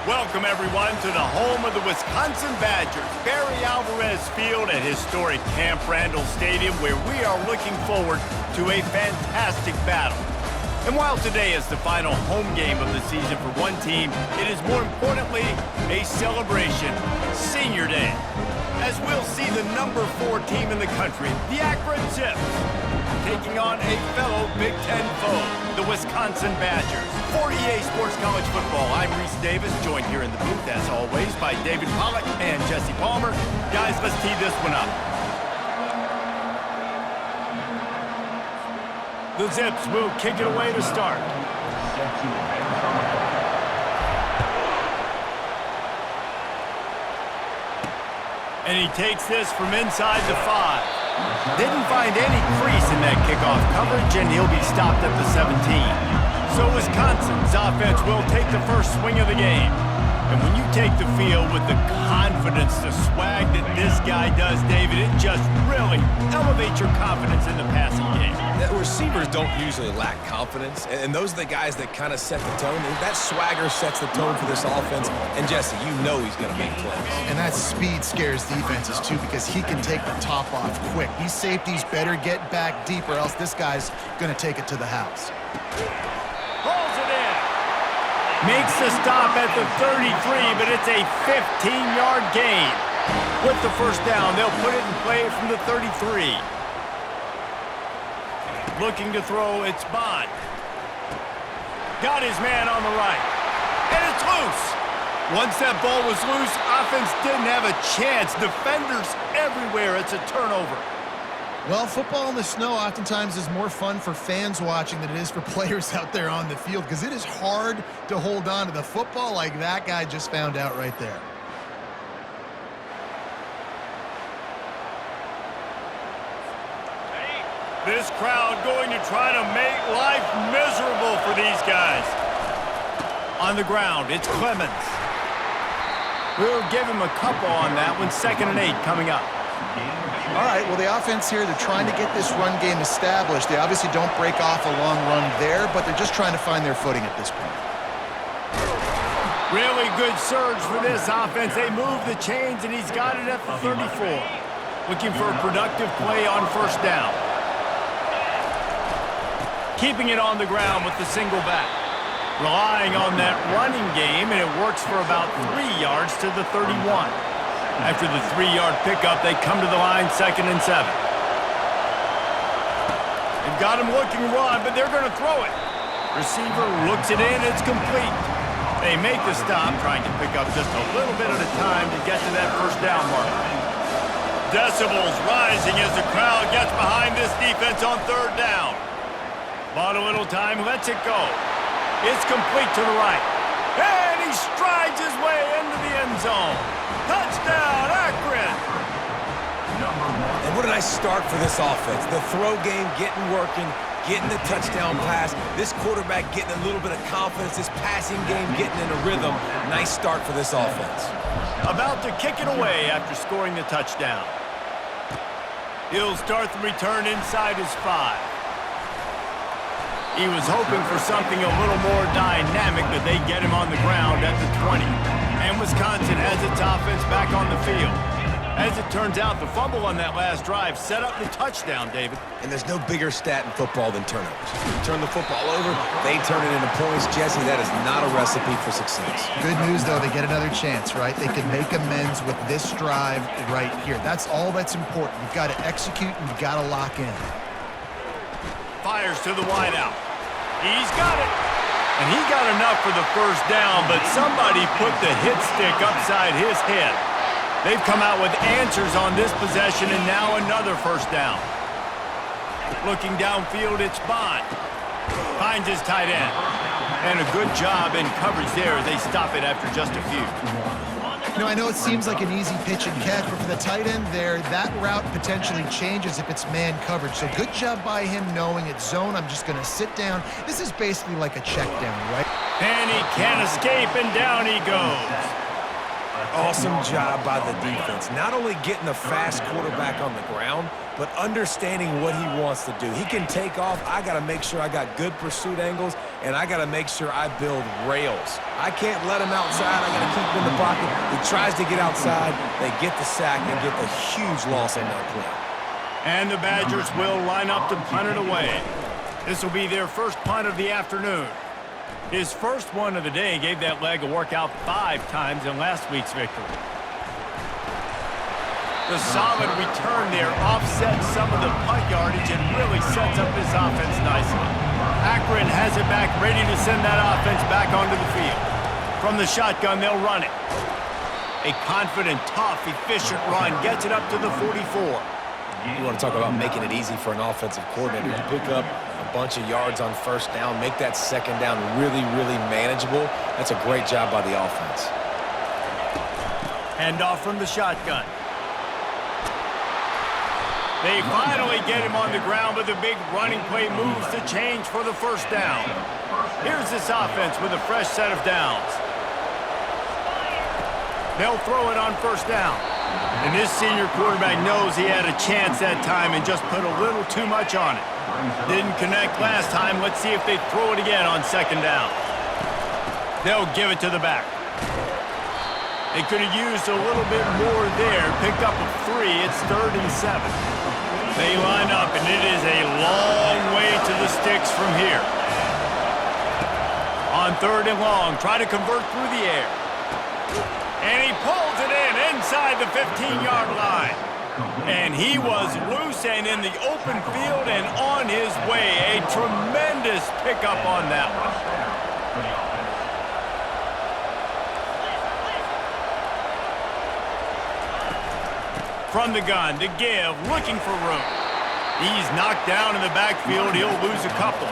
Welcome, everyone, to the home of the Wisconsin Badgers, Barry Alvarez Field at historic Camp Randall Stadium, where we are looking forward to a fantastic battle. And while today is the final home game of the season for one team, it is more importantly a celebration, Senior Day, as we'll see the number 4 team in the country, the Akron Zips, taking on a fellow Big Ten foe, the Wisconsin Badgers. For EA Sports College Football, I'm Reese Davis, joined here in the booth, as always, by David Pollack and Jesse Palmer. Guys, let's tee this one up. The Zips will kick it away to start. And he takes this from inside the 5. Didn't find any crease in that kickoff coverage, and he'll be stopped at the 17. So Wisconsin's offense will take the first swing of the game. And when you take the field with the confidence, the swag that this guy does, David, it just really elevates your confidence in the passing game. Receivers don't usually lack confidence, and those are the guys that kind of set the tone. That swagger sets the tone for this offense, and Jesse, you know he's going to make plays. And that speed scares defenses, too, because he can take the top off quick. These safeties better get back deep, or else this guy's going to take it to the house. Pulls it in. Makes the stop at the 33, but it's a 15-yard gain. With the first down, they'll put it in play from the 33. Looking to throw, it's Bond. Got his man on the right. And it's loose. Once that ball was loose, offense didn't have a chance. Defenders everywhere. It's a turnover. Well, football in the snow oftentimes is more fun for fans watching than it is for players out there on the field, because it is hard to hold on to the football like that guy just found out right there. This crowd going to try to make life miserable for these guys. On the ground, it's Clemens. We'll give him a couple on that one. 2nd and 8 coming up. All right, well, the offense here, they're trying to get this run game established. They obviously don't break off a long run there, but they're just trying to find their footing at this point. Really good surge for this offense. They move the chains, and he's got it at the 34. Looking for a productive play on first down. Keeping it on the ground with the single back. Relying on that running game, and it works for about 3 yards to the 31. After the 3-yard pickup, they come to the line, 2nd and 7. They've got him looking run, but they're going to throw it. Receiver looks it in, it's complete. They make the stop, trying to pick up just a little bit at a time to get to that first down mark. Decibels rising as the crowd gets behind this defense on 3rd down. Bought a little time, lets it go. It's complete to the right. And he strides his way into the end zone. Touchdown, Akron! And what a nice start for this offense. The throw game getting working, getting the touchdown pass. This quarterback getting a little bit of confidence. This passing game getting in a rhythm. Nice start for this offense. About to kick it away after scoring the touchdown. He'll start the return inside his 5. He was hoping for something a little more dynamic, but they get him on the ground at the 20. And Wisconsin has its offense back on the field. As it turns out, the fumble on that last drive set up the touchdown, David. And there's no bigger stat in football than turnovers. You turn the football over, they turn it into points. Jesse, that is not a recipe for success. Good news, though, they get another chance, right? They can make amends with this drive right here. That's all that's important. You've got to execute and you've got to lock in. Fires to the wideout. He's got it. And he got enough for the first down, but somebody put the hit stick upside his head. They've come out with answers on this possession, and now another first down. Looking downfield, it's Bond. Finds his tight end. And a good job in coverage there as they stop it after just a few. You know, I know it seems like an easy pitch and catch, but for the tight end there, that route potentially changes if it's man coverage. So good job by him knowing it's zone. I'm just going to sit down. This is basically like a check down, right? And he can't escape, and down he goes. Awesome job by the defense. Not only getting the fast quarterback on the ground, but understanding what he wants to do. He can take off. I got to make sure I got good pursuit angles, and I got to make sure I build rails. I can't let him outside. I got to keep him in the pocket. He tries to get outside. They get the sack and get the huge loss on that play. And the Badgers will line up to punt it away. This will be their first punt of the afternoon. His first one of the day gave that leg a workout 5 times in last week's victory. The solid return there offsets some of the punt yardage and really sets up this offense nicely. Akron has it back, ready to send that offense back onto the field. From the shotgun, they'll run it. A confident, tough, efficient run gets it up to the 44. You want to talk about making it easy for an offensive coordinator. You pick up a bunch of yards on first down, make that second down really, really manageable. That's a great job by the offense. Hand off from the shotgun. They finally get him on the ground, but the big running play moves the change for the first down. Here's this offense with a fresh set of downs. They'll throw it on first down. And this senior quarterback knows he had a chance that time and just put a little too much on it. Didn't connect last time. Let's see if they throw it again on second down. They'll give it to the back. They could have used a little bit more there. Picked up a 3. It's 3rd and 7. They line up, and it is a long way to the sticks from here. On 3rd and long, try to convert through the air. And he pulls it in inside the 15-yard line. And he was loose and in the open field and on his way. A tremendous pickup on that one. From the gun to give, looking for room. He's knocked down in the backfield. He'll lose a couple.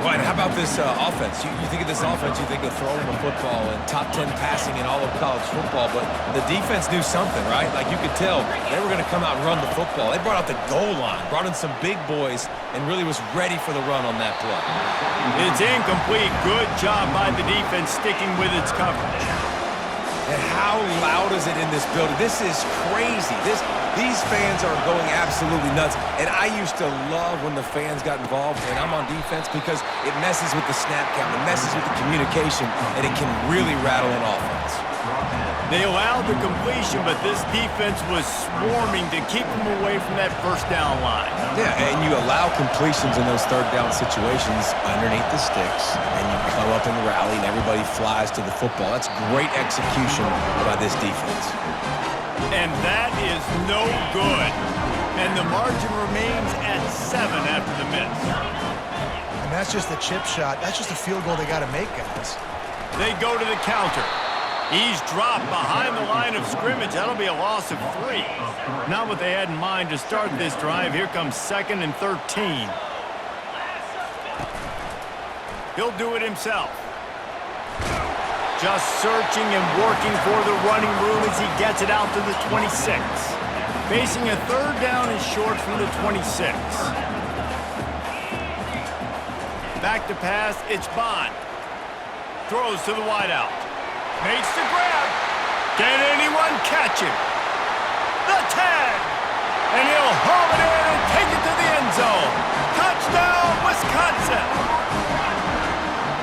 Right, how about this offense? You think of this offense, you think of throwing the football and top 10 passing in all of college football, but the defense knew something, right? Like you could tell they were going to come out and run the football. They brought out the goal line, brought in some big boys, and really was ready for the run on that play. It's incomplete. Good job by the defense sticking with its coverage. And how loud is it in this building? This is crazy. These fans are going absolutely nuts. And I used to love when the fans got involved, and I'm on defense because it messes with the snap count, it messes with the communication, and it can really rattle an offense. They allowed the completion, but this defense was swarming to keep them away from that first down line. Yeah, and you allow completions in those third down situations underneath the sticks, and you come up and rally, and everybody flies to the football. That's great execution by this defense. And that is no good. And the margin remains at 7 after the miss. And that's just a chip shot. That's just a field goal they got to make, guys. They go to the counter. He's dropped behind the line of scrimmage. That'll be a loss of 3. Not what they had in mind to start this drive. Here comes 2nd and 13. He'll do it himself. Just searching and working for the running room as he gets it out to the 26. Facing a 3rd down and short from the 26. Back to pass, it's Bond. Throws to the wideout. Makes the grab. Can anyone catch him? The 10. And he'll haul it in and take it to the end zone. Touchdown, Wisconsin.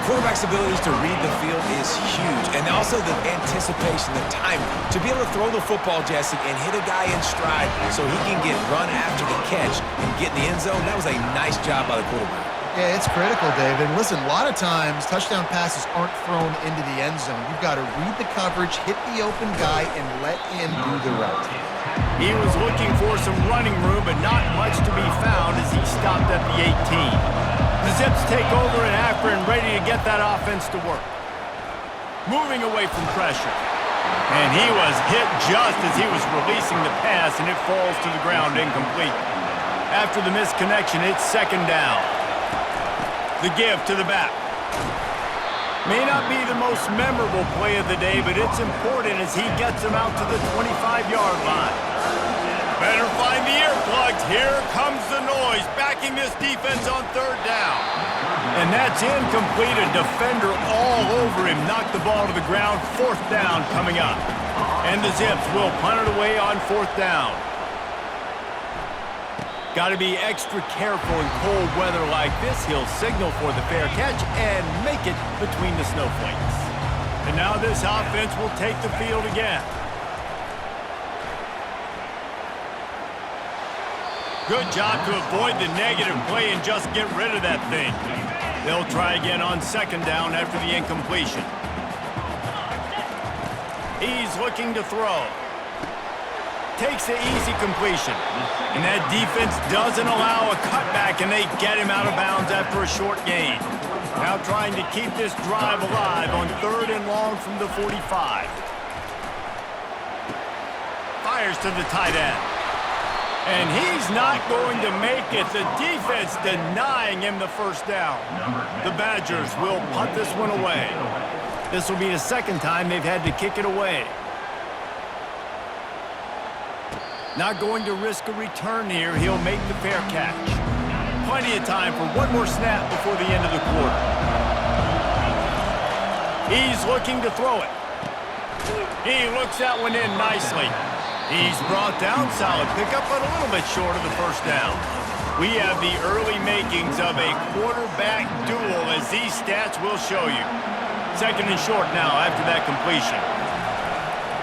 Quarterback's abilities to read the field is huge. And also the anticipation, the time. To be able to throw the football, Jesse, and hit a guy in stride so he can get run after the catch and get in the end zone, that was a nice job by the quarterback. Yeah, it's critical, David. Listen, a lot of times touchdown passes aren't thrown into the end zone. You've got to read the coverage, hit the open guy, and let him do the route. He was looking for some running room, but not much to be found as he stopped at the 18. The Zips take over in Akron, ready to get that offense to work. Moving away from pressure. And he was hit just as he was releasing the pass, and it falls to the ground incomplete. After the misconnection, it's 2nd down. The give to the back. May not be the most memorable play of the day, but it's important as he gets him out to the 25-yard line. Better find the earplugs. Here comes the noise, backing this defense on third down. And that's incomplete. A defender all over him. Knocked the ball to the ground. Fourth down coming up. And the Zips will punt it away on fourth down. Got to be extra careful in cold weather like this. He'll signal for the fair catch and make it between the snowflakes. And now this offense will take the field again. Good job to avoid the negative play and just get rid of that thing. They'll try again on second down after the incompletion. He's looking to throw. Takes the easy completion. And that defense doesn't allow a cutback, and they get him out of bounds after a short gain. Now trying to keep this drive alive on third and long from the 45. Fires to the tight end. And he's not going to make it. The defense denying him the first down. The Badgers will punt this one away. This will be the second time they've had to kick it away. Not going to risk a return here. He'll make the fair catch. Plenty of time for one more snap before the end of the quarter. He's looking to throw it. He looks that one in nicely. He's brought down, solid pickup, but a little bit short of the first down. We have the early makings of a quarterback duel, as these stats will show you. Second and short now after that completion.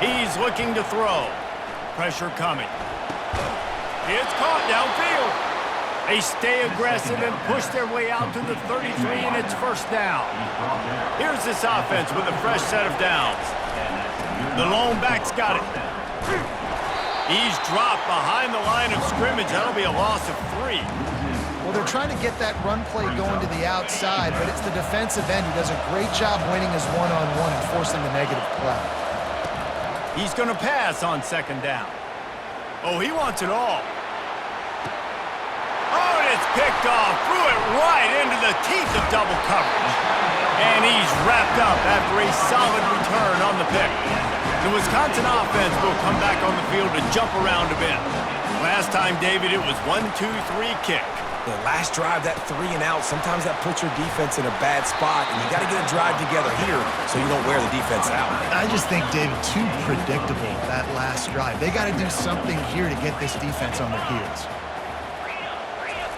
He's looking to throw. Pressure coming. It's caught downfield. They stay aggressive and push their way out to the 33, and it's first down. Here's this offense with a fresh set of downs. The lone back's got it. He's dropped behind the line of scrimmage. That'll be a loss of 3. Well, they're trying to get that run play going to the outside, but it's the defensive end who does a great job winning his one-on-one and forcing the negative play. He's going to pass on second down. Oh, he wants it all. Oh, and it's picked off. Threw it right into the teeth of double coverage. And he's wrapped up after a solid return on the pick. The Wisconsin offense will come back on the field to jump around a bit. Last time, David, it was 1-2-3 kick. The last drive, that 3 and out, sometimes that puts your defense in a bad spot, and you got to get a drive together here so you don't wear the defense out. I just think, David, too predictable, that last drive. They got to do something here to get this defense on their heels.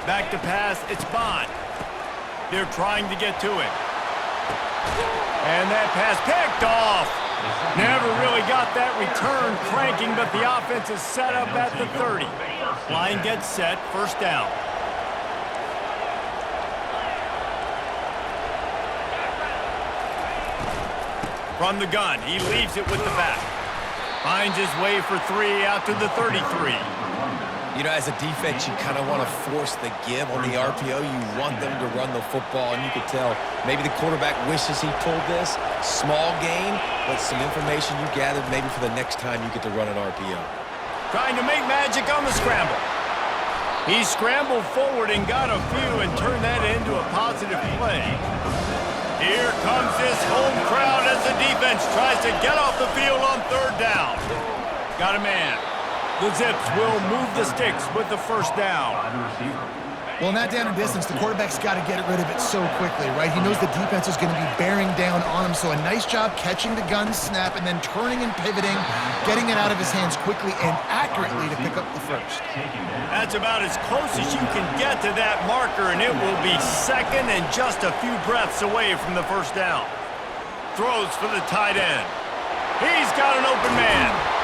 Back to pass, it's Bond. They're trying to get to it. And that pass picked off. Never really got that return cranking, but the offense is set up at the 30. Line gets set, first down. From the gun, he leaves it with the back. Finds his way for 3 out to the 33. You know, as a defense, you kind of want to force the give on the RPO. You want them to run the football, and you could tell maybe the quarterback wishes he pulled this. Small gain, but some information you gathered maybe for the next time you get to run an RPO. Trying to make magic on the scramble. He scrambled forward and got a few and turned that into a positive play. Here comes this home crowd as the defense tries to get off the field on third down. Got a man. The Zips will move the sticks with the first down. Well, in that down and distance, the quarterback's got to get rid of it so quickly, right? He knows the defense is going to be bearing down on him, so a nice job catching the gun snap and then turning and pivoting, getting it out of his hands quickly and accurately to pick up the first. That's about as close as you can get to that marker, and it will be second and just a few breaths away from the first down. Throws for the tight end. He's got an open man.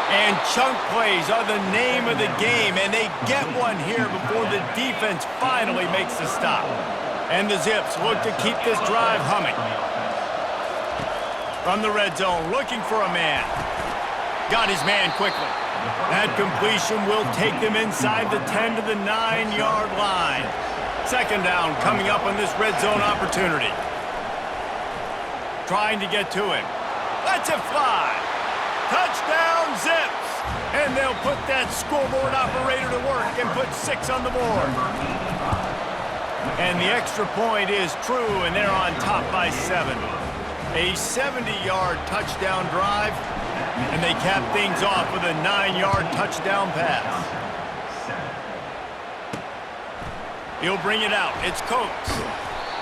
And chunk plays are the name of the game, and they get one here before the defense finally makes the stop. And the Zips look to keep this drive humming. From the red zone, looking for a man. Got his man quickly. That completion will take them inside the 10 to the 9-yard line. Second down coming up on this red zone opportunity. Trying to get to him. Lets it fly. Touchdown, Zips! And they'll put that scoreboard operator to work and put 6 on the board. And the extra point is true, and they're on top by 7. A 70-yard touchdown drive. And they cap things off with a 9-yard touchdown pass. He'll bring it out. It's Coates.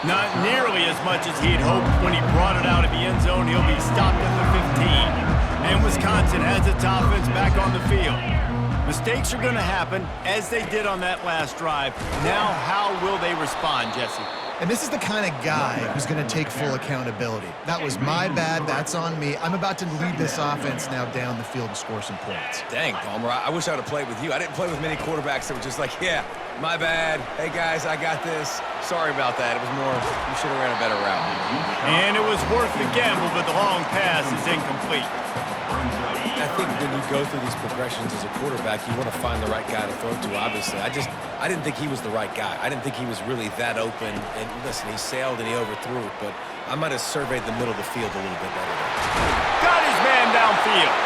Not nearly as much as he'd hoped when he brought it out of the end zone. He'll be stopped at the 15. And Wisconsin has its offense back on the field. Mistakes are going to happen, as they did on that last drive. Now, how will they respond, Jesse? And this is the kind of guy who's going to take full accountability. That was my bad. That's on me. I'm about to lead this offense now down the field and score some points. Dang, Palmer, I wish I would have played with you. I didn't play with many quarterbacks that were just like, yeah, my bad. Hey, guys, I got this. Sorry about that. It was more, you should have ran a better route. And it was worth the gamble, but the long pass is incomplete. I think when you go through these progressions as a quarterback, you want to find the right guy to throw to, obviously. I didn't think he was the right guy. I didn't think he was really that open. And listen, he sailed and he overthrew it, but I might have surveyed the middle of the field a little bit better. Got his man downfield.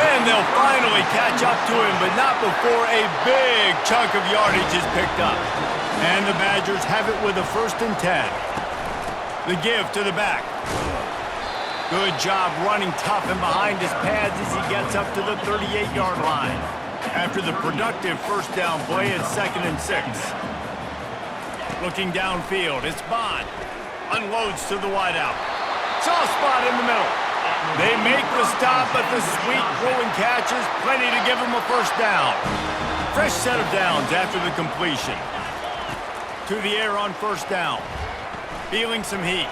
And they'll finally catch up to him, but not before a big chunk of yardage is picked up. And the Badgers have it with a 1st and 10. The give to the back. Good job running tough and behind his pads as he gets up to the 38-yard line. After the productive first down play, it's 2nd and 6. Looking downfield, it's Bond. Unloads to the wideout. Soft spot in the middle. They make the stop, but the sweet throwing catch is plenty to give him a 1st down. Fresh set of downs after the completion. To the air on 1st down. Feeling some heat.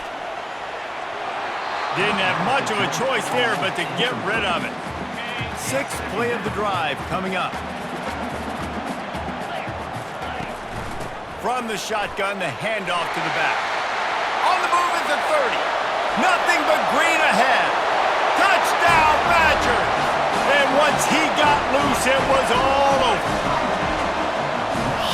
Didn't have much of a choice there, but to get rid of it. 6th play of the drive coming up. From the shotgun, the handoff to the back. On the move at the 30. Nothing but green ahead. Touchdown, Badgers! And once he got loose, it was all over.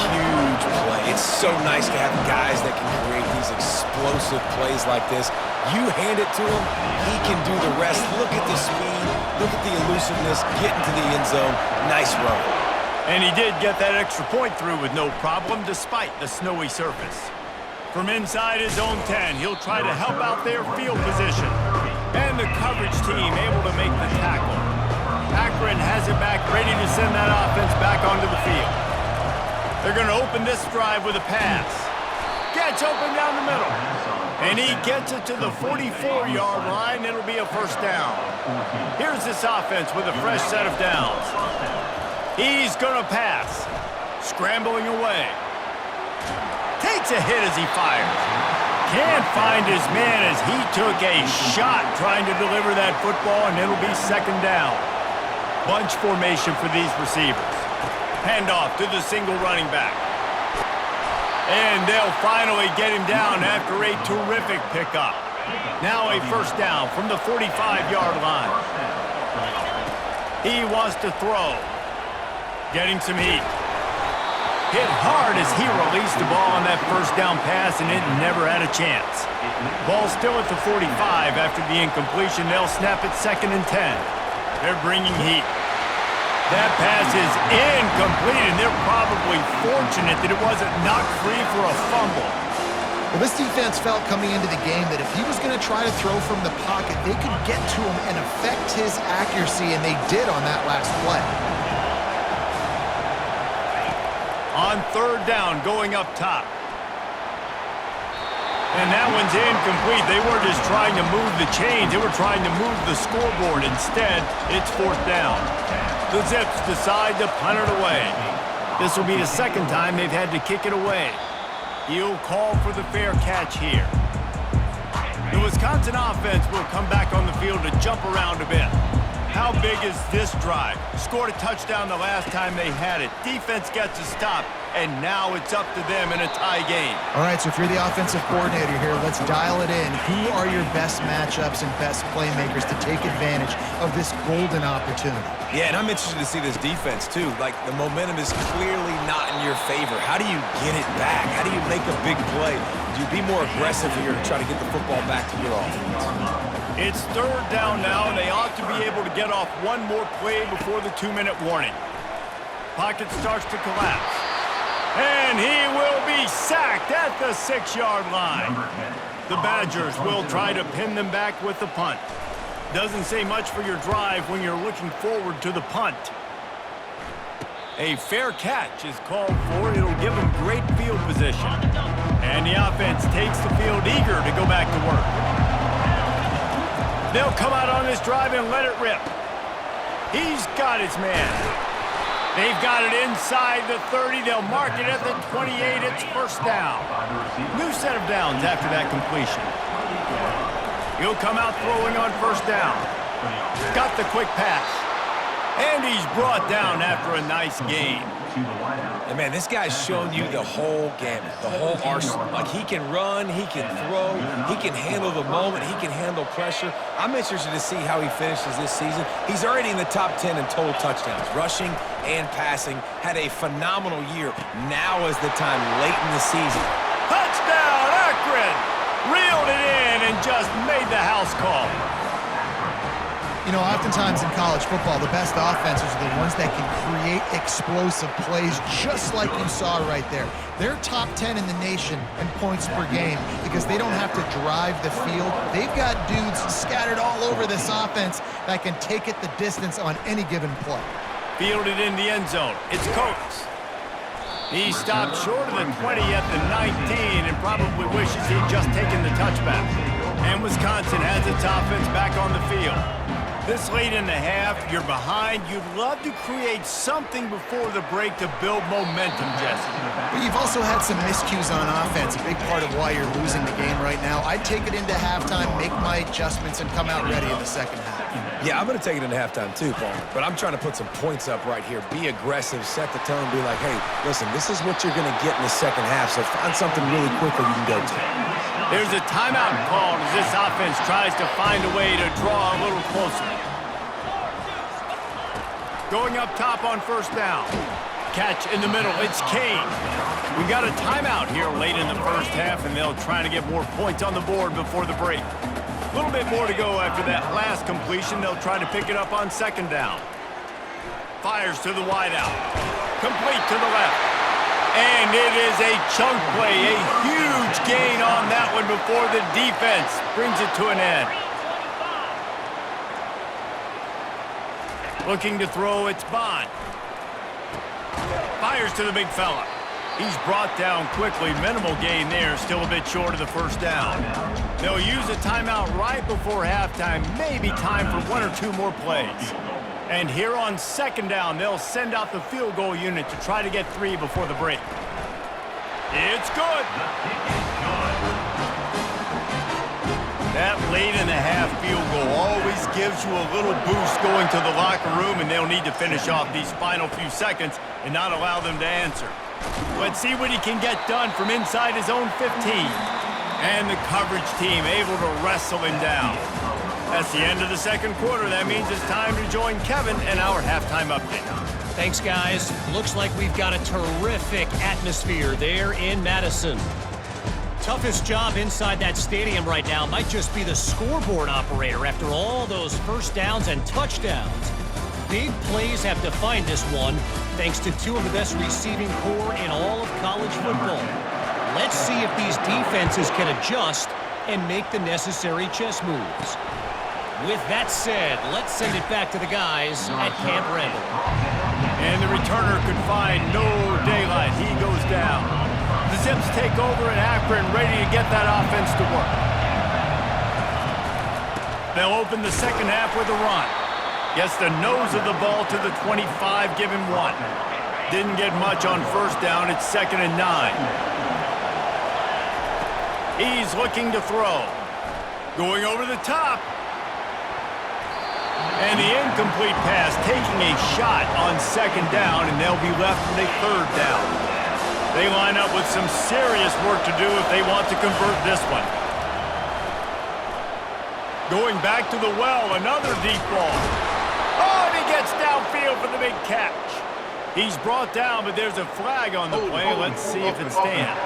Huge play. It's so nice to have guys that can create these explosive plays like this. You hand it to him, he can do the rest. Look at the speed, look at the elusiveness, get into the end zone. Nice run. And he did get that extra point through with no problem despite the snowy surface. From inside his own 10, he'll try to help out their field position. And the coverage team able to make the tackle. Akron has it back, ready to send that offense back onto the field. They're going to open this drive with a pass. Gets open down the middle. And he gets it to the 44-yard line. It'll be a 1st down. Here's this offense with a fresh set of downs. He's going to pass. Scrambling away. Takes a hit as he fires. Can't find his man as he took a shot trying to deliver that football, and it'll be 2nd down. Bunch formation for these receivers. Handoff to the single running back. And they'll finally get him down after a terrific pickup. Now a 1st down from the 45-yard line. He wants to throw. Getting some heat. Hit hard as he released the ball on that 1st down pass, and it never had a chance. Ball still at the 45 after the incompletion. They'll snap it 2nd and 10. They're bringing heat. That pass is incomplete, and they're probably fortunate that it wasn't knocked free for a fumble. Well, this defense felt coming into the game that if he was going to try to throw from the pocket, they could get to him and affect his accuracy, and they did on that last play. On 3rd down, going up top. And that one's incomplete. They weren't just trying to move the chains. They were trying to move the scoreboard. Instead, it's 4th down. The Zips decide to punt it away. This will be the 2nd time they've had to kick it away. He'll call for the fair catch here. The Wisconsin offense will come back on the field to jump around a bit. How big is this drive? Scored a touchdown the last time they had it. Defense gets a stop, and now it's up to them in a tie game. All right, so if you're the offensive coordinator here, let's dial it in. Who are your best matchups and best playmakers to take advantage of this golden opportunity? Yeah, and I'm interested to see this defense, too. Like, the momentum is clearly not in your favor. How do you get it back? How do you make a big play? Do you be more aggressive here to try to get the football back to your offense? It's 3rd down now, and they ought to be able to get off one more play before the 2-minute warning. Pocket starts to collapse. And he will be sacked at the 6-yard line. The Badgers will try to pin them back with the punt. Doesn't say much for your drive when you're looking forward to the punt. A fair catch is called for. It'll give them great field position. And the offense takes the field eager to go back to work. They'll come out on this drive and let it rip. He's got his man. They've got it inside the 30. They'll mark it at the 28. It's first down. New set of downs after that completion. He'll come out throwing on first down. Got the quick pass. And he's brought down after a nice gain. And man, this guy's shown you the whole gamut, the whole arsenal. Like, he can run, he can throw, he can handle the moment, he can handle pressure. I'm interested to see how he finishes this season. He's already in the top 10 in total touchdowns, rushing and passing. Had a phenomenal year. Now is the time late in the season. Touchdown, Akron! Reeled it in and just made the house call. You know, oftentimes in college football, the best offenses are the ones that can create explosive plays, just like you saw right there. They're top 10 in the nation in points per game because they don't have to drive the field. They've got dudes scattered all over this offense that can take it the distance on any given play. Fielded in the end zone. It's Coates. He stopped short of the 20 at the 19 and probably wishes he'd just taken the touchback. And Wisconsin has its offense back on the field. This late in the half, you're behind. You'd love to create something before the break to build momentum, Jesse. But you've also had some miscues on offense, a big part of why you're losing the game right now. I'd take it into halftime, make my adjustments, and come out ready in the second half. Yeah, I'm going to take it into halftime too, Paul. But I'm trying to put some points up right here. Be aggressive, set the tone, be like, hey, listen, this is what you're going to get in the second half, so find something really quickly you can go to. There's a timeout called as this offense tries to find a way to draw a little closer. Going up top on first down. Catch in the middle. It's Kane. We got a timeout here late in the first half, and they'll try to get more points on the board before the break. A little bit more to go after that last completion. They'll try to pick it up on second down. Fires to the wideout. Complete to the left. And it is a chunk play, a huge gain on that one before the defense brings it to an end. Looking to throw, it's Bond. Fires to the big fella. He's brought down quickly. Minimal gain there, still a bit short of the first down. They'll use a timeout right before halftime, maybe time for one or two more plays. And here on second down, they'll send out the field goal unit to try to get 3 before the break. It's good. That late in the half field goal always gives you a little boost going to the locker room, and they'll need to finish off these final few seconds and not allow them to answer. Let's see what he can get done from inside his own 15. And the coverage team able to wrestle him down. That's the end of the second quarter. That means it's time to join Kevin and our halftime update. Thanks, guys. Looks like we've got a terrific atmosphere there in Madison. Toughest job inside that stadium right now might just be the scoreboard operator after all those first downs and touchdowns. Big plays have defined this one, thanks to 2 of the best receiving corps in all of college football. Let's see if these defenses can adjust and make the necessary chess moves. With that said, let's send it back to the guys at Camp Randall. And the returner could find no daylight. He goes down. The Zips take over at Akron, ready to get that offense to work. They'll open the second half with a run. Gets the nose of the ball to the 25, give him 1. Didn't get much on first down. It's 2nd and 9. He's looking to throw. Going over the top. And the incomplete pass taking a shot on second down, and they'll be left with a third down. They line up with some serious work to do if they want to convert this one. Going back to the well, another deep ball. Oh, and he gets downfield for the big catch. He's brought down, but there's a flag on the play. Let's see if it stands.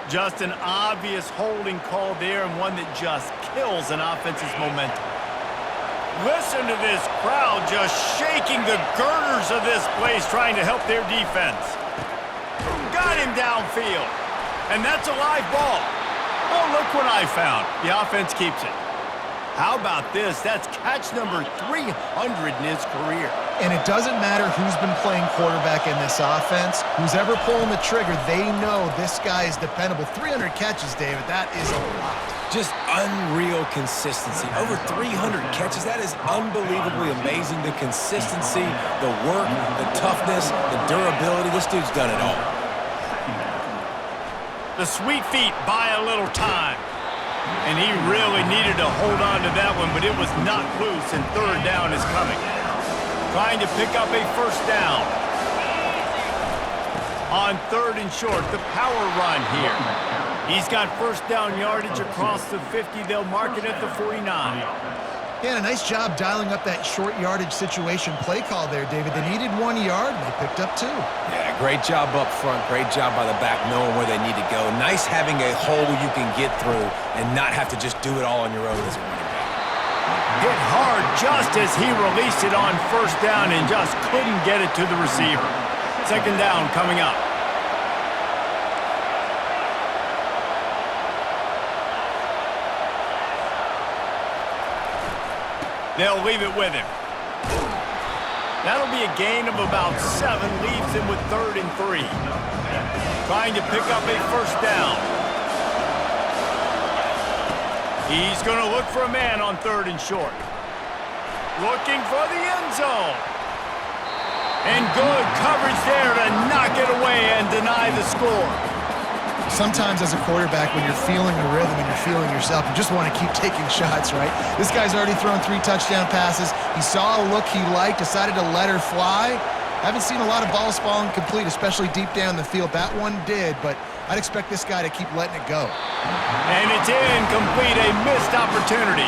Just an obvious holding call there, and one that just kills an offense's momentum. Listen to this crowd just shaking the girders of this place, trying to help their defense. Got him downfield, and that's a live ball. Oh, look what I found. The offense keeps it. How about this? That's catch number 300 in his career. And it doesn't matter who's been playing quarterback in this offense. Who's ever pulling the trigger, they know this guy is dependable. 300 catches, David, that is a lot. Just unreal consistency. Over 300 catches. That is unbelievably amazing. The consistency, the work, the toughness, the durability. This dude's done it all. The sweet feet buy a little time. And he really needed to hold on to that one, but it was not loose, and third down is coming. Trying to pick up a first down. On third and short, the power run here. He's got first down yardage across the 50. They'll mark it at the 49. Yeah, a nice job dialing up that short yardage situation play call there, David. They needed 1 yard, and they picked up 2. Yeah, great job up front. Great job by the back knowing where they need to go. Nice having a hole you can get through and not have to just do it all on your own as a running back. Hit hard just as he released it on first down and just couldn't get it to the receiver. Second down coming up. They'll leave it with him. That'll be a gain of about 7, leaves him with 3rd and 3. Trying to pick up a first down. He's going to look for a man on 3rd and short. Looking for the end zone. And good coverage there to knock it away and deny the score. Sometimes as a quarterback, when you're feeling the rhythm and you're feeling yourself, you just want to keep taking shots, right? This guy's already thrown 3 touchdown passes. He saw a look he liked, decided to let her fly. Haven't seen a lot of balls falling complete, especially deep down the field. That one did, but I'd expect this guy to keep letting it go. And it's incomplete, a missed opportunity.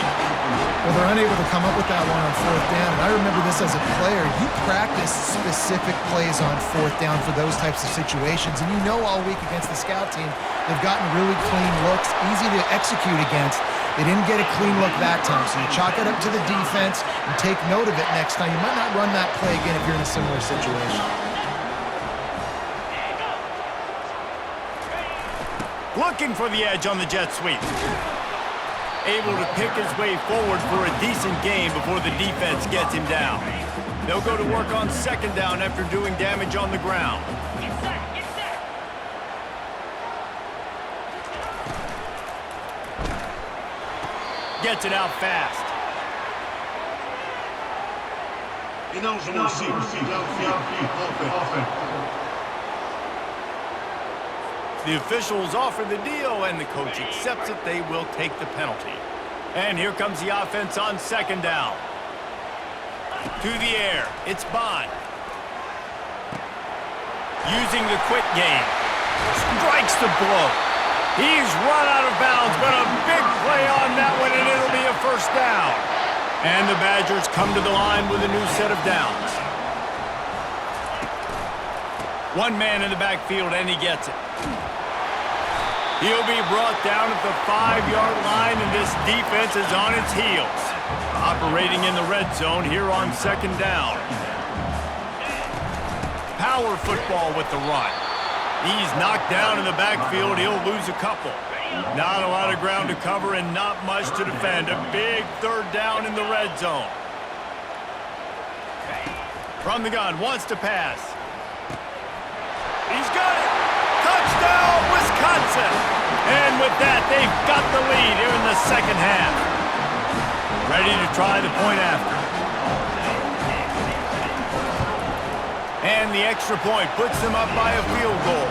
Well, they're unable to come up with that one on 4th down, and I remember this as a player. You practice specific plays on 4th down for those types of situations, and you know all week against the scout team, they've gotten really clean looks, easy to execute against. They didn't get a clean look that time, so you chalk it up to the defense and take note of it next time. You might not run that play again if you're in a similar situation. Looking for the edge on the jet sweep. Able to pick his way forward for a decent gain before the defense gets him down. They'll go to work on second down after doing damage on the ground. Gets it out fast. The officials offer the deal, and the coach accepts it. They will take the penalty. And here comes the offense on second down. To the air. It's Bond. Using the quick game. Strikes the blow. He's run out of bounds, but a big play on that one, and it'll be a first down. And the Badgers come to the line with a new set of downs. 1 man in the backfield, and he gets it. He'll be brought down at the 5-yard line, and this defense is on its heels. Operating in the red zone here on second down. Power football with the run. He's knocked down in the backfield. He'll lose a couple. Not a lot of ground to cover and not much to defend. A big third down in the red zone. From the gun, wants to pass. He's got it. Touchdown, Wisconsin. And with that, they've got the lead here in the second half. Ready to try the point after. And the extra point puts them up by a field goal.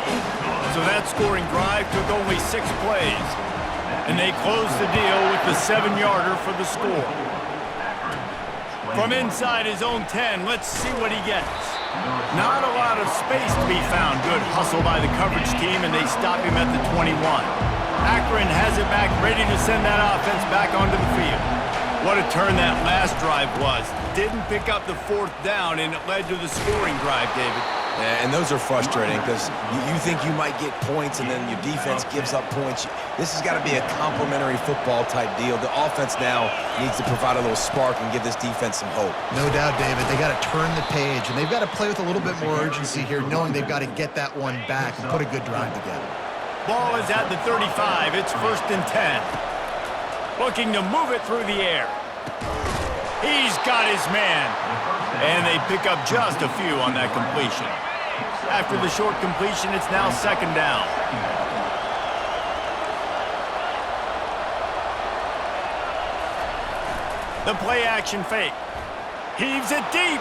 So that scoring drive took only 6 plays. And they closed the deal with the 7-yarder for the score. From inside his own 10, let's see what he gets. Not a lot of space to be found. Good hustle by the coverage team, and they stop him at the 21. Akron has it back, ready to send that offense back onto the field. What a turn that last drive was. Didn't pick up the 4th down, and it led to the scoring drive, David. Yeah, and those are frustrating because you think you might get points and then your defense gives up points. This has got to be a complementary football type deal. The offense now needs to provide a little spark and give this defense some hope. No doubt, David. They got to turn the page, and they've got to play with a little bit more urgency here, knowing they've got to get that one back and put a good drive together. Ball is at the 35. It's 1st and 10. Looking to move it through the air. He's got his man. And they pick up just a few on that completion. After the short completion, it's now 2nd down. The play action fake. Heaves it deep.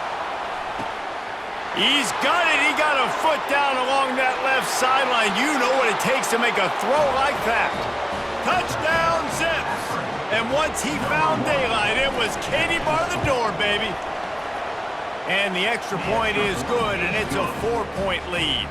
He's got it. He got a foot down along that left sideline. You know what it takes to make a throw like that. Touchdown, Zips. And once he found daylight, it was Katie bar the door, baby. And the extra point is good, and it's a 4-point lead.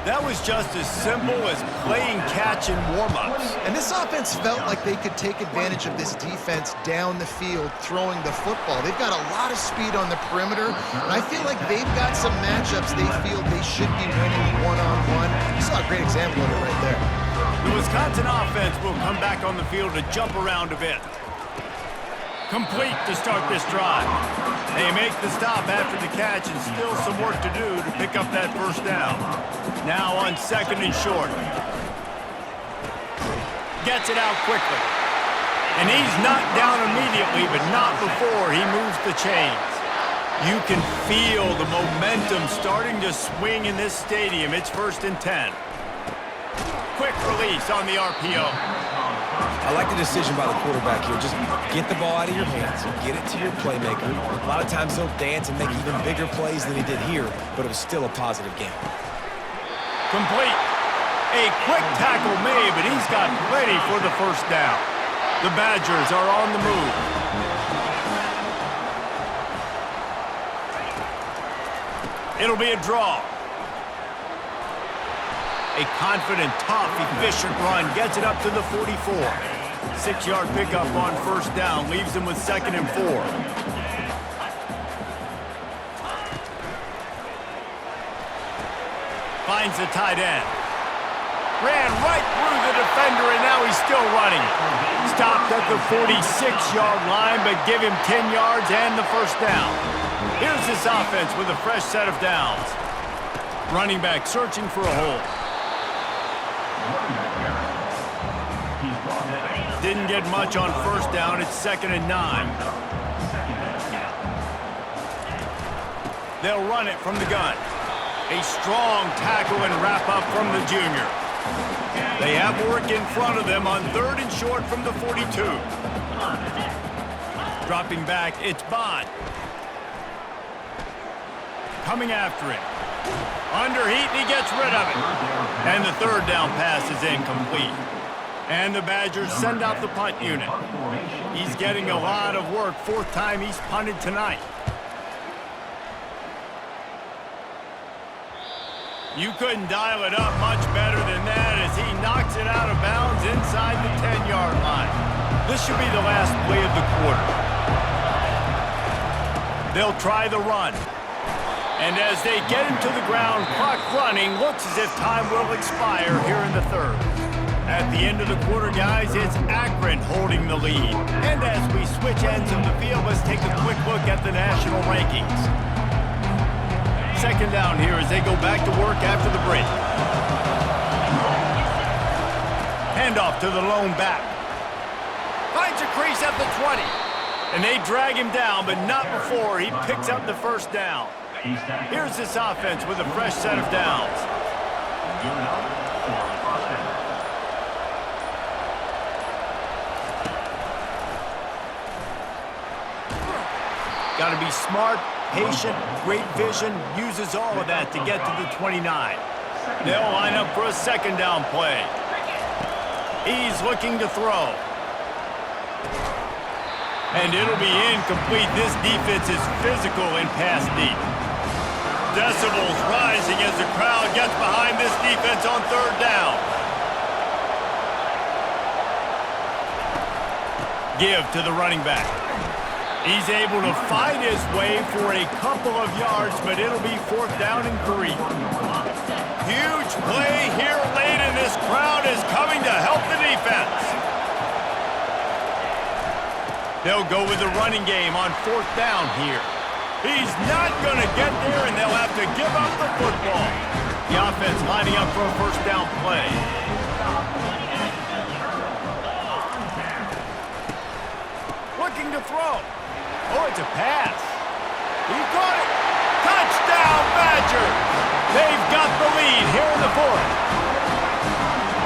That was just as simple as playing catch in warm-ups. And this offense felt like they could take advantage of this defense down the field throwing the football. They've got a lot of speed on the perimeter, and I feel like they've got some matchups they feel they should be winning one-on-one. You saw a great example of it right there. The Wisconsin offense will come back on the field to jump around a bit. Complete to start this drive. They make the stop after the catch and still some work to do to pick up that 1st down. Now on 2nd and short. Gets it out quickly. And he's knocked down immediately, but not before he moves the chains. You can feel the momentum starting to swing in this stadium. It's 1st and 10. Quick release on the RPO. I like the decision by the quarterback here. Just get the ball out of your hands, get it to your playmaker. A lot of times he'll dance and make even bigger plays than he did here, but it was still a positive game. Complete. A quick tackle made, but he's got plenty for the 1st down. The Badgers are on the move. It'll be a draw. A confident, tough, efficient run gets it up to the 44. 6-yard pickup on 1st down leaves him with 2nd and 4. Finds the tight end. Ran right through the defender, and now he's still running. Stopped at the 46-yard line, but give him 10 yards and the 1st down. Here's this offense with a fresh set of downs. Running back searching for a hole. Didn't get much on 1st down. It's 2nd and 9. They'll run it from the gun. A strong tackle and wrap up from the junior. They have work in front of them on 3rd and short from the 42. Dropping back, it's Bond. Coming after him. Under heat, and he gets rid of it. And the 3rd down pass is incomplete. And the Badgers send out the punt unit. He's getting a lot of work. 4th time he's punted tonight. You couldn't dial it up much better than that as he knocks it out of bounds inside the 10-yard line. This should be the last play of the quarter. They'll try the run. And as they get him to the ground, clock running, looks as if time will expire here in the 3rd. At the end of the quarter, guys, it's Akron holding the lead. And as we switch ends of the field, let's take a quick look at the national rankings. 2nd down here as they go back to work after the break. Handoff to the lone back. Finds a crease at the 20. And they drag him down, but not before he picks up the 1st down. Here's this offense with a fresh set of downs. Got to be smart, patient, great vision, uses all of that to get to the 29. They'll line up for a 2nd down play. He's looking to throw. And it'll be incomplete. This defense is physical and pass deep. Decibels rising as the crowd gets behind this defense on 3rd down. Give to the running back. He's able to fight his way for a couple of yards, but it'll be 4th down and 3. Huge play here late, and this crowd is coming to help the defense. They'll go with the running game on 4th down here. He's not going to get there, and they'll have to give up the football. The offense lining up for a first down play. Looking to throw. Oh, it's a pass. He caught it. Touchdown, Badgers! They've got the lead here in the fourth.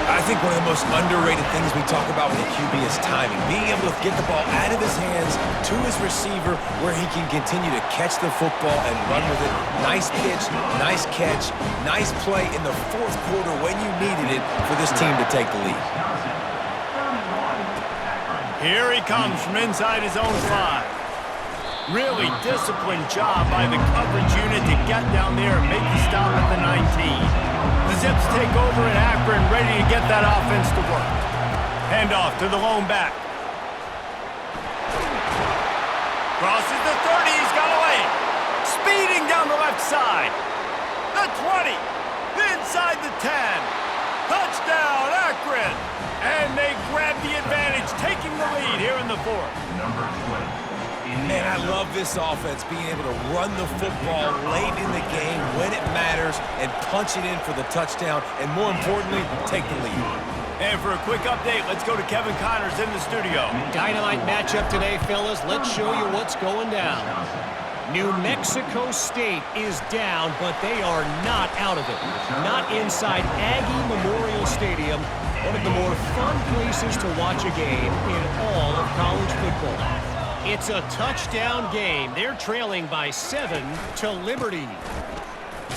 I think one of the most underrated things we talk about with a QB is timing. Being able to get the ball out of his hands to his receiver where he can continue to catch the football and run with it. Nice pitch, nice catch, nice play in the fourth quarter when you needed it for this team to take the lead. Here he comes from inside his own 5. Really disciplined job by the coverage unit to get down there and make the stop at the 19. The Zips take over in Akron, ready to get that offense to work. Handoff to the lone back. Crosses the 30, he's got away. Speeding down the left side. The 20, inside the 10. Touchdown, Akron. And they grab the advantage, taking the lead here in the fourth. Man, I love this offense, being able to run the football late in the game when it matters and punch it in for the touchdown, and more importantly, take the lead. And for a quick update, let's go to Kevin Connors in the studio. Dynamite matchup today, fellas. Let's show you what's going down. New Mexico State is down, but they are not out of it. Not inside Aggie Memorial Stadium, one of the more fun places to watch a game in all of college football. It's a touchdown game. They're trailing by 7 to Liberty.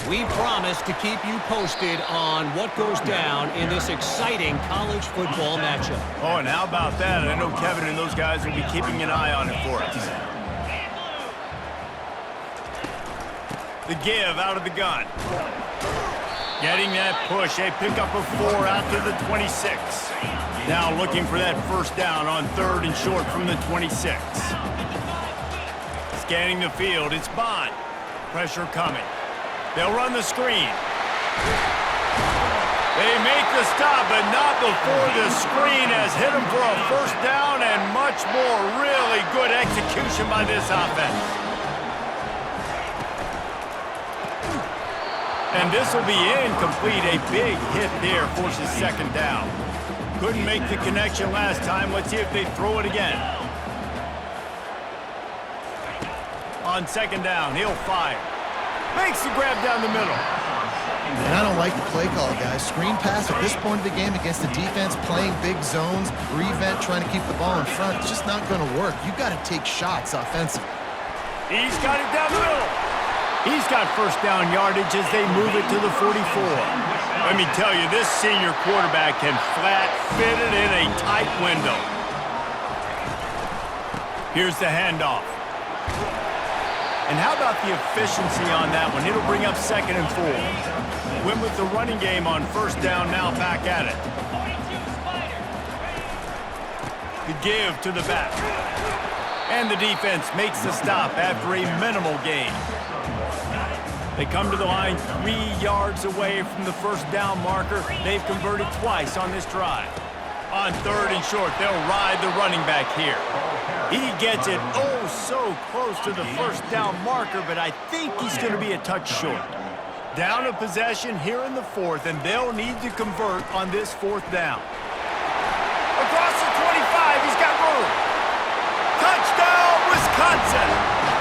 We promise to keep you posted on what goes down in this exciting college football matchup. Oh, and how about that? I know Kevin and those guys will be keeping an eye on it for us. The give out of the gun. Getting that push, a pickup of 4 out to the 26. Now looking for that first down on 3rd and short from the 26. Scanning the field, it's Bond. Pressure coming. They'll run the screen. They make the stop, but not before the screen has hit them for a first down and much more. Really good execution by this offense. And this will be incomplete. A big hit there forces 2nd down. Couldn't make the connection last time. Let's see if they throw it again. On 2nd down, he'll fire. Makes the grab down the middle. And I don't like the play call, guys. Screen pass at this point of the game against the defense playing big zones, prevent, trying to keep the ball in front. It's just not going to work. You've got to take shots offensively. He's got it down the middle. He's got first down yardage as they move it to the 44. Let me tell you, this senior quarterback can flat fit it in a tight window. Here's the handoff. And how about the efficiency on that one? It'll bring up 2nd and 4. Went with the running game on first down, now back at it. The give to the back. And the defense makes the stop after a minimal gain. They come to the line 3 yards away from the first down marker. They've converted twice on this drive. On 3rd and short, they'll ride the running back here. He gets it oh so close to the first down marker, but I think he's going to be a touch short. Down a possession here in the 4th, and they'll need to convert on this 4th down. Across the 25, he's got room. Touchdown, Wisconsin!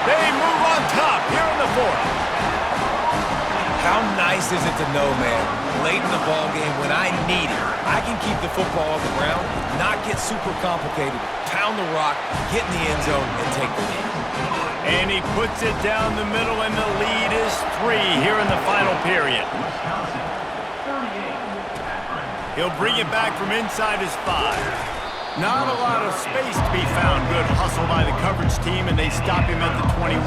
They move on top here in the 4th. How nice is it to know, man, late in the ball game when I need it, I can keep the football on the ground, not get super complicated, pound the rock, get in the end zone, and take the lead. And he puts it down the middle, and the lead is 3 here in the final period. He'll bring it back from inside his 5. Not a lot of space to be found. Good hustle by the coverage team, and they stop him at the 21.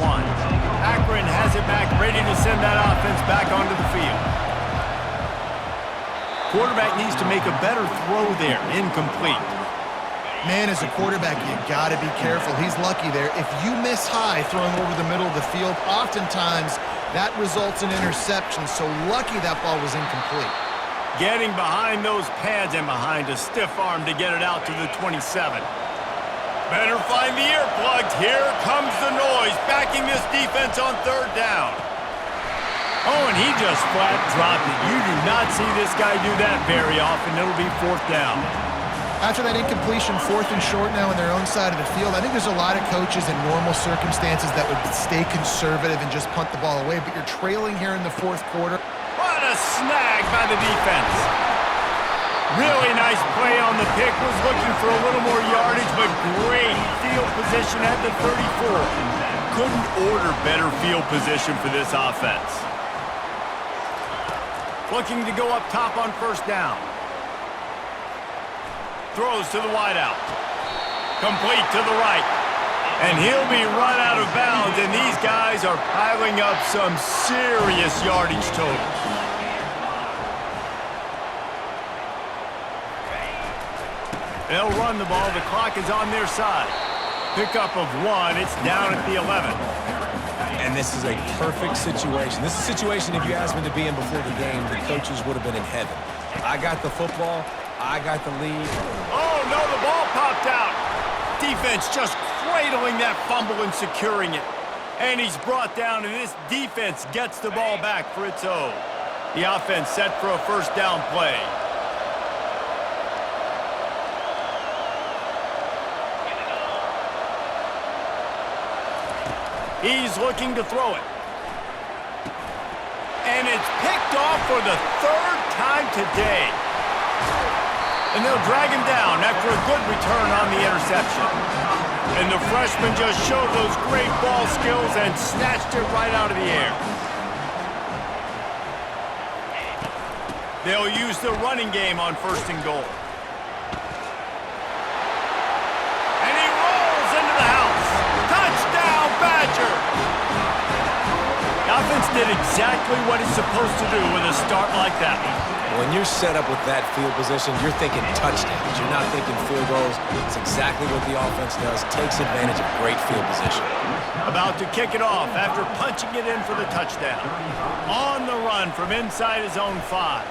Akron has it back, ready to send that offense back onto the field. Quarterback needs to make a better throw there. Incomplete. Man, as a quarterback, you got to be careful. He's lucky there. If you miss high throwing over the middle of the field, oftentimes that results in interception. So lucky that ball was incomplete. Getting behind those pads and behind a stiff arm to get it out to the 27. Better find the earplugs. Here comes the noise, backing this defense on 3rd down. Oh, and he just flat dropped it. You do not see this guy do that very often. It'll be 4th down. After that incompletion, 4th and short now on their own side of the field, I think there's a lot of coaches in normal circumstances that would stay conservative and just punt the ball away, but you're trailing here in the 4th quarter. What a snag by the defense. Really nice play on the pick. Was looking for a little more yardage, but great field position at the 34. Couldn't order better field position for this offense. Looking to go up top on 1st down. Throws to the wideout. Complete to the right. And he'll be run out of bounds, and these guys are piling up some serious yardage totals. They'll run the ball. The clock is on their side. Pickup of 1. It's down at the 11. And this is a perfect situation. This is a situation, if you asked me to be in before the game, the coaches would have been in heaven. I got the football. I got the lead. Oh, no, the ball popped out. Defense just cradling that fumble and securing it. And he's brought down, and this defense gets the ball back for its own. The offense set for a 1st down play. He's looking to throw it. And it's picked off for the 3rd time today. And they'll drag him down after a good return on the interception. And the freshman just showed those great ball skills and snatched it right out of the air. They'll use the running game on 1st and goal. And he rolls into the house. Touchdown, Badger! The offense did exactly what it's supposed to do with a start like that. When you're set up with that field position, you're thinking touchdowns. You're not thinking field goals. It's exactly what the offense does. Takes advantage of great field position. About to kick it off after punching it in for the touchdown. On the run from inside his own 5.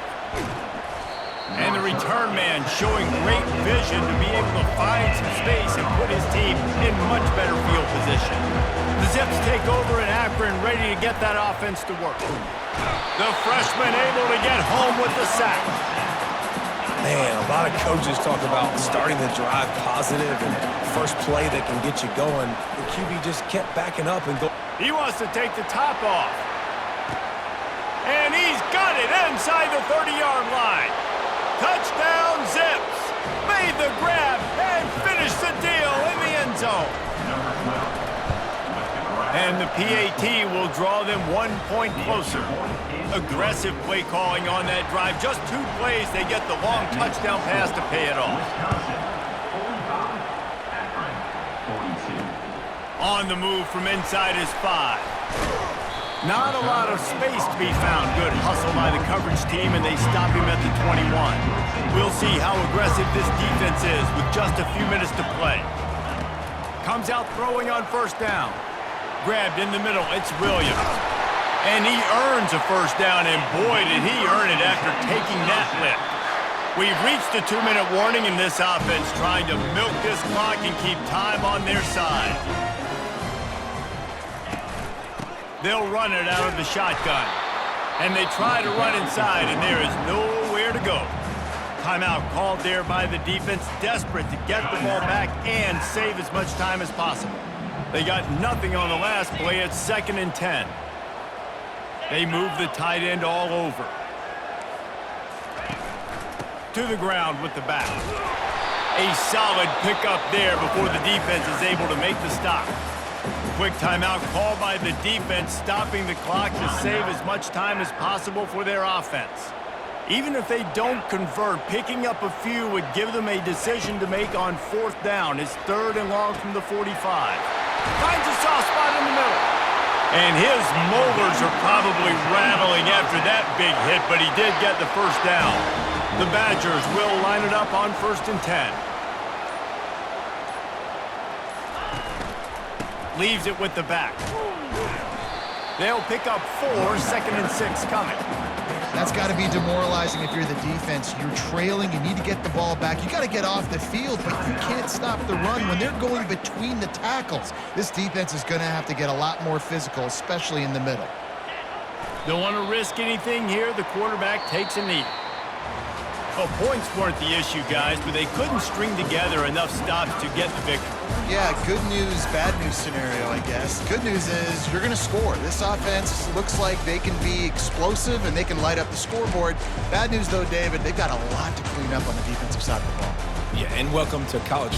And the return man showing great vision to be able to find some space and put his team in much better field position. The Zips take over in Akron, ready to get that offense to work. The freshman able to get home with the sack. Man, a lot of coaches talk about starting the drive positive and first play that can get you going. The QB just kept backing up and go. He wants to take the top off. And he's got it inside the 30-yard line. Touchdown, Zips. Made the grab and finished the deal in the end zone. And the PAT will draw them 1 point closer. Aggressive play calling on that drive. Just 2 plays, they get the long touchdown pass to pay it off. On the move from inside his 5. Not a lot of space to be found. Good hustle by the coverage team, and they stop him at the 21. We'll see how aggressive this defense is with just a few minutes to play. Comes out throwing on 1st down. Grabbed in the middle, it's Williams. And he earns a 1st down, and boy, did he earn it after taking that lift. We've reached a 2-minute warning in this offense, trying to milk this clock and keep time on their side. They'll run it out of the shotgun. And they try to run inside, and there is nowhere to go. Timeout called there by the defense, desperate to get the ball back and save as much time as possible. They got nothing on the last play. It's 2nd and 10. They move the tight end all over. To the ground with the back. A solid pickup there before the defense is able to make the stop. Quick timeout called by the defense, stopping the clock to save as much time as possible for their offense. Even if they don't convert, picking up a few would give them a decision to make on 4th down. It's 3rd and long from the 45. Finds a soft spot in the middle. And his molars are probably rattling after that big hit, but he did get the 1st down. The Badgers will line it up on 1st and 10. Leaves it with the back. They'll pick up 4, 2nd and 6 coming. That's got to be demoralizing if you're the defense. You're trailing, you need to get the ball back. You got to get off the field, but you can't stop the run when they're going between the tackles. This defense is going to have to get a lot more physical, especially in the middle. Don't want to risk anything here. The quarterback takes a knee. Well, points weren't the issue, guys, but they couldn't string together enough stops to get the victory. Yeah, good news, bad news scenario, I guess. Good news is you're going to score. This offense looks like they can be explosive and they can light up the scoreboard. Bad news, though, David, they've got a lot to clean up on the defensive side of the ball. Yeah, and welcome to college